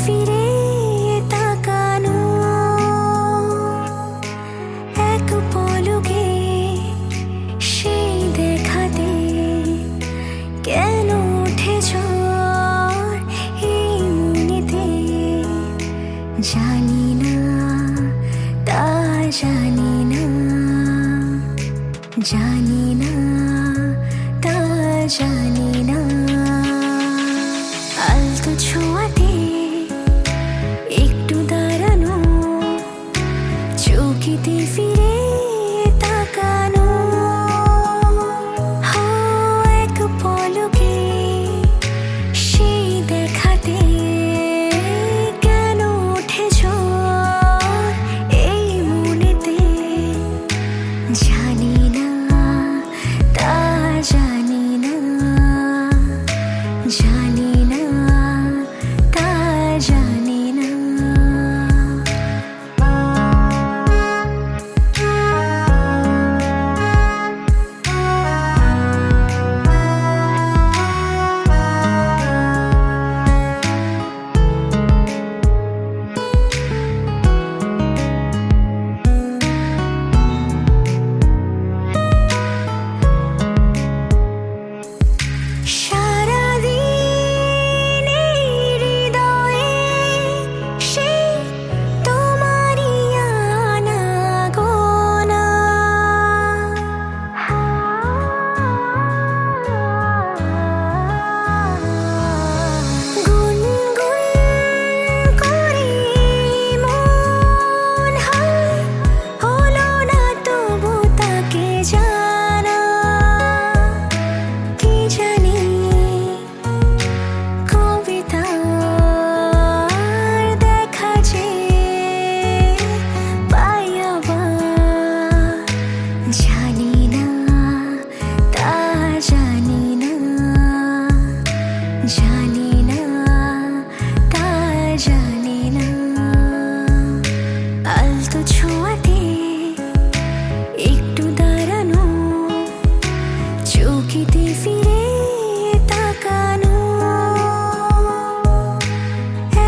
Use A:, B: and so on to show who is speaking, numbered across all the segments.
A: ফিরে তাকানো, এক পলকে সেই দেখাতে কেন উঠে ঝড় এই মনেতে, জানি না তা জানি না, জানি না তা জানি না। আলতো ছোঁয়াতে একটু দাঁড়ানো, চৌকিতে ফিরে তাকানো, এক পলকে সেই দেখাতে কেন ওঠে ঝড় এই মনেতে, জানি না তা জানি না, জানি না তা জানি না। সারাদিন এই হৃদয়ে সেই তোমারই আনাগোনা, গুনগুন করে মন হয় হলো না তবু তাকে জানা, কি জানি কবিতার দেখা যে পাই আবার, জানি না তা জানি না, জানি না তা জানি না। আলতো ছোঁয়াতে একটু দাঁড়ানো, চৌকিতে ফিরে তাকানো,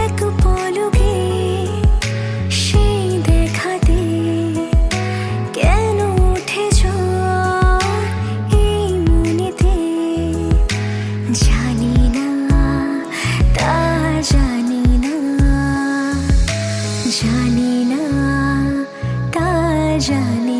A: এক পলকে সেই দেখাতে কেন ওঠে ঝড় এই মনেতে, জানি না তা জানি না, জানি না তা জানি